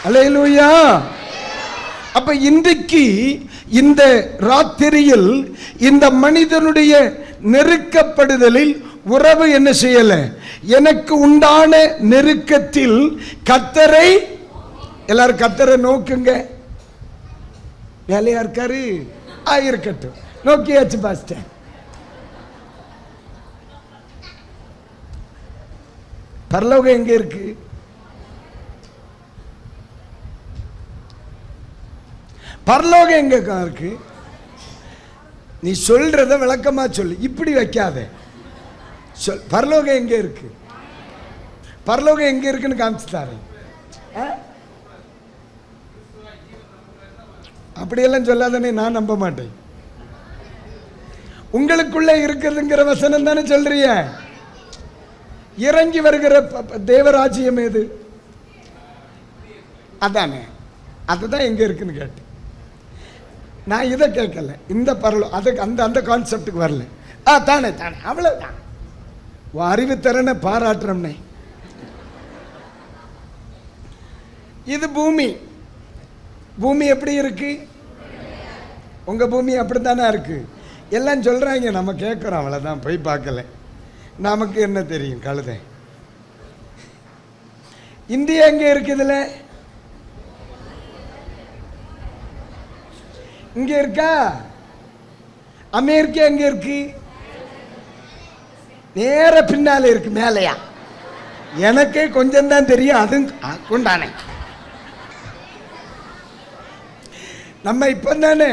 அல்லேலூயா. அப்ப இன்றைக்கு இந்த ராத்திரியில் இந்த மனிதனுடைய நெருக்கப்படுதலில் உறவு என்ன செய்யல, எனக்கு உண்டான நெருக்கத்தில் கர்த்தரை, எல்லாரும் கர்த்தரை நோக்குங்க. வேலையா இருக்காரு, இருக்கட்டும், நோக்கியாச்சு பாஸ்டர். பரலோகம் எங்க இருக்கு? பரலோகம் எங்க இருக்கு? நீ சொல்றத விளக்கமா சொல்லு, இப்படி வைக்காத. சொல், பரலோகம் எங்க இருக்கு? பரலோகம் எங்க இருக்குன்னு காமிச்சு தாரேன். அப்படியெல்லாம் சொல்லாதனே, நான் நம்ப மாட்டேன். உங்களுக்குள்ள இருக்கிறதுங்கிற வசனம் தானே சொல்றிய. இறங்கி வருகிற தேவராஜ்யம் எது? அதானே, அதுதான் எங்க இருக்குன்னு கேட்டேன். நான் இதை கேட்கல, இந்த பரலோகம் அதுக்கு அந்த கான்செப்டுக்கு வரல. தானே தானே, அவ்வளவுதான். அறிவு திறனை பாராட்டுறோம்னே. இது பூமி. பூமி எப்படி இருக்கு? உங்க பூமி அப்படித்தானே இருக்கு. எல்லாம் சொல்றாங்க, நம்ம கேட்கிறோம், அவ்வளவுதான். போய் பார்க்கல, நமக்கு என்ன தெரியும்? கழுதை. இந்தியா எங்க இருக்கு? இதுல இங்க இருக்கா? அமெரிக்கா எங்க இருக்கு? நேர பின்னால இருக்கு. மேலையா? எனக்கே கொஞ்சம் தான் தெரியும், அது கொண்டானே. நம்ம இப்ப தானே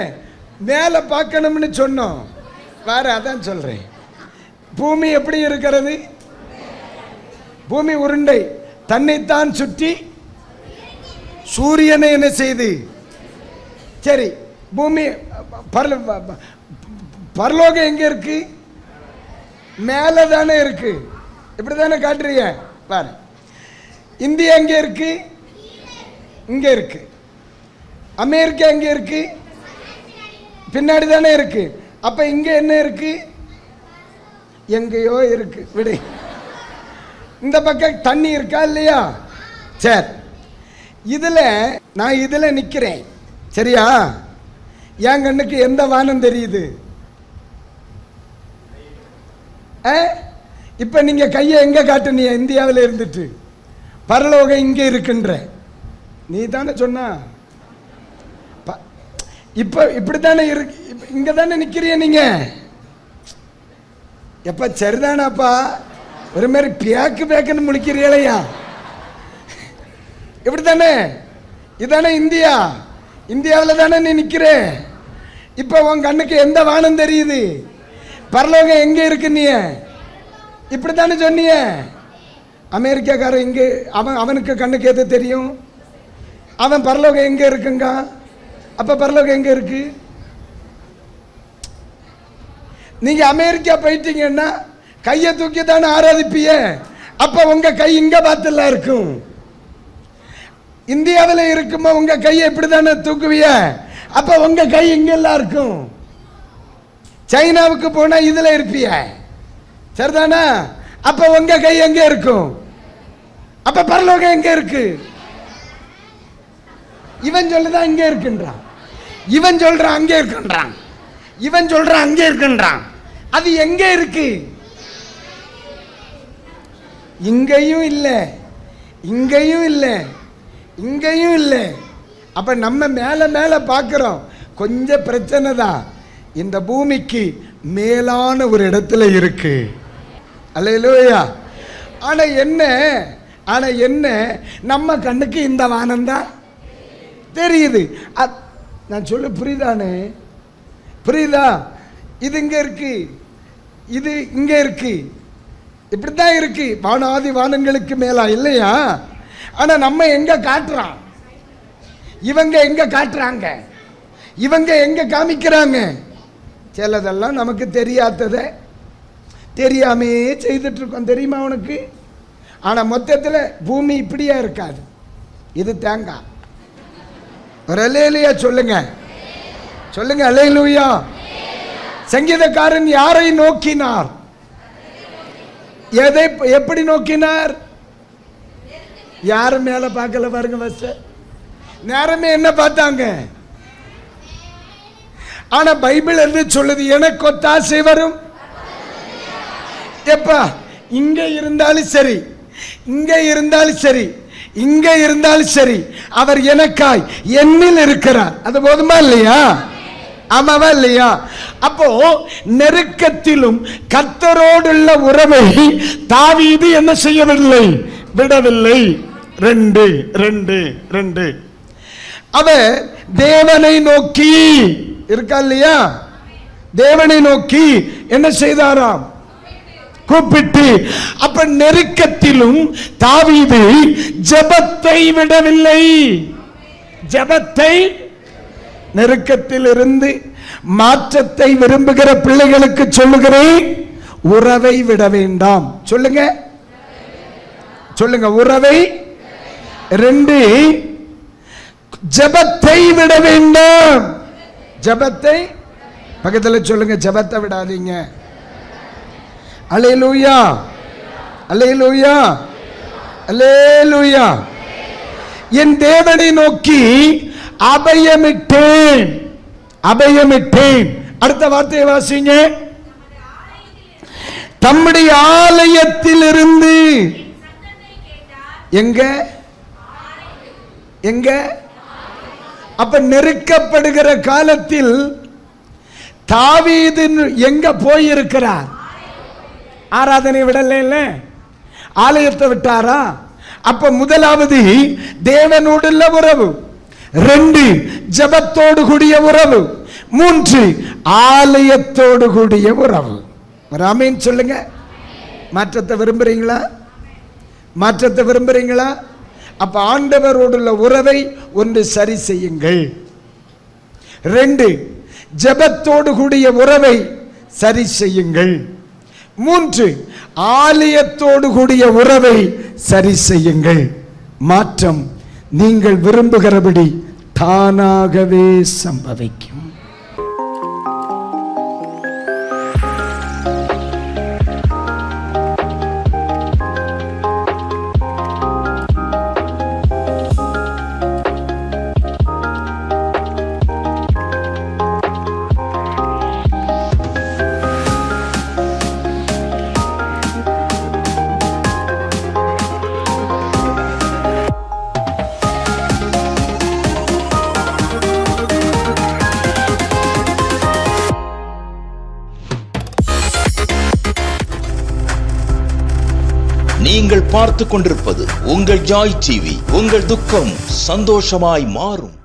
மேல பார்க்கணும்னு சொன்னோம். வேற அதான் சொல்றேன். பூமி எப்படி இருக்கிறது? பூமி உருண்டை, தன்னைத்தான் சுற்றி சூரியனை என்ன செய்து? சரி, பூமி பரலோகம் எங்க இருக்கு? மேல தானே இருக்கு. இப்படி தானே காட்டுறீங்க பாரு. இந்தியா எங்க இருக்கு? இங்க இருக்கு. அமெரிக்கா எங்க இருக்கு? பின்னாடி தானே இருக்கு. அப்ப இங்க என்ன இருக்கு? எங்கேயோ இருக்கு. விடு. இந்த பக்கம் தண்ணி இருக்கா இல்லையா? சரி, இதுல நான் இதுல நிக்கிறேன், சரியா? என் கண்ணுக்கு எந்த வானம் தெரியுது? இப்ப நீங்க கையை எங்க காட்டுனீங்க? இந்தியாவில் இருந்துட்டு பரலோகம் இங்க இருக்குன்ற நீ தானே சொன்ன. இப்ப இப்படித்தானே இருக்கு. இங்க தானே நிக்கிறிய நீங்க. எப்ப சரிதானாப்பா? ஒரு மாதிரி பேக்குன்னு முடிக்கிறீங்களா? இப்படித்தானே? இதானே இந்தியா. இந்தியாவில் தானே நீ நிக்கிற. இப்ப உன் கண்ணுக்கு எந்த வானம் தெரியுது? பரலோகம் எங்க இருக்கு? நீ இப்படித்தானே சொன்னிய. அமெரிக்காக்காரன் இங்க, அவனுக்கு கண்ணுக்கு எது தெரியும்? அவன் பரலோகம் எங்க இருக்குங்க. அப்ப பரலோகம் எங்க இருக்கு? நீங்க அமெரிக்கா போயிட்டீங்கன்னா கையை தூக்கி தானே ஆராதிப்பிய. அப்ப உங்க கை இங்க பார்த்துலாம் இருக்கும். இந்தியாவில் இருக்குமா உங்க கையை எப்படி தானே தூக்குவிய. அப்ப உங்க கை இங்கெல்லாம் இருக்கும். சைனாவுக்கு போனா இதுல இருப்பிய, சரிதானா? அப்ப உங்க கை எங்க இருக்கும்? அப்ப பரலோகம் எங்க இருக்கு? இவன் சொல்லுதான் இங்க இருக்குன்றான், இவன் சொல்றான் அங்கே இருக்குன்றான், இவன் சொல்றான் அங்கே இருக்குன்றான். அது எங்க இருக்கு? இங்கேயும் இல்ல, இங்கேயும் இல்ல, இங்கேயும் இல்ல. அப்ப நம்ம மேல மேல பார்க்கிறோம். கொஞ்சம் பிரச்சனை தான். இந்த பூமிக்கு மேலான ஒரு இடத்துல இருக்கு. அல்லேலூயா. ஆனா என்ன நம்ம கண்ணுக்கு இந்த வானம் தான் தெரியுது. நான் சொல்ல புரியுதானே? புரியுதா? இது இங்க இருக்கு, இது இங்க இருக்கு, இப்படித்தான் இருக்கு. வானாதி வானங்களுக்கு மேலா இல்லையா? ஆனா நம்ம எங்க காட்டுறான்? இவங்க எங்க காட்டுறாங்க? இவங்க எங்க காமிக்கிறாங்க? சிலதெல்லாம் நமக்கு தெரியாதத தெரியாமே செய்துட்டு இருக்கோம், தெரியுமா உனக்கு? ஆனா மொத்தத்தில் பூமி இப்படியா இருக்காது. இது தேங்காய். ஒரு அல்லேலூயா சொல்லுங்க, சொல்லுங்க அல்லேலூயா. சங்கீதக்காரன் யாரை நோக்கினார்? எதை எப்படி நோக்கினார்? யாரும் மேல பார்க்கல பாருங்க. நேரமே என்ன பார்த்தாங்க? ஆனா பைபிள் என்று சொல்லுது, எனக்கு ஒத்தாசை வரும். எப்பா இங்க இருந்தாலும் சரி, இங்க இருந்தாலும் சரி, இங்க இருந்தாலும் சரி, அவர் எனக்காய் என்னில் இருக்கிறார். அது போதுமா இல்லையா? ஆமாவா இல்லையா? அப்போ நெருக்கத்திலும் கர்த்தரோடுள்ள உறவை தாவீது என்ன செய்யவில்லை? விடவில்லை. 2 அவர் தேவனை நோக்கி இருக்கா இல்லையா? தேவனை நோக்கி என்ன செய்தாராம்? கூப்பிட்டு. அப்ப நெருக்கத்திலும் தாவீது ஜெபத்தை விடவில்லை. ஜெபத்தை, நெருக்கத்தில் இருந்து மாற்றத்தை விரும்புகிற பிள்ளைகளுக்கு சொல்லுகிறேன், உறவை விட வேண்டாம். சொல்லுங்க, சொல்லுங்க, உறவை. 2 ஜெபத்தை விட வேண்டாம். ஜெபத்தை பக்கத்தில் சொல்லுங்க, ஜெபத்தை விடாதீங்க. அல்லேலூயா, அல்லேலூயா, அல்லேலூயா. என் தேவனை நோக்கி அபயமிட்டேன், அபயமிட்டேன். அடுத்த வார்த்தையை வாசிங்க. தம்முடைய ஆலயத்தில் இருந்து. எங்க? எங்க? அப்ப நெருக்கப்படுகிற காலத்தில் தாவீது எங்க போயிருக்கிறார்? ஆராதனை விடல, ஆலயத்தை விட்டாரா? அப்ப முதலாவது தேவனோடுள்ள உறவு, 2 ஜெபத்தோடு கூடிய உறவு, 3 ஆலயத்தோடு கூடிய உறவு. ஆமென் சொல்லுங்க. மாற்றத்தை விரும்புறீங்களா? மாற்றத்தை விரும்புறீங்களா? அப்ப ஆண்டவரோடுள்ள உறவை ஒன்று சரி செய்யுங்கள். 2 ஜெபத்தோடு கூடிய உறவை சரி செய்யுங்கள். 3 ஆலயத்தோடு கூடிய உறவை சரி செய்யுங்கள். மாற்றம் நீங்கள் விரும்புகிறபடி தானாகவே சம்பவிக்கும். நீங்கள் பார்த்துக் கொண்டிருப்பது உங்கள் ஜாய் டிவி. உங்கள் துக்கம் சந்தோஷமாய் மாறும்.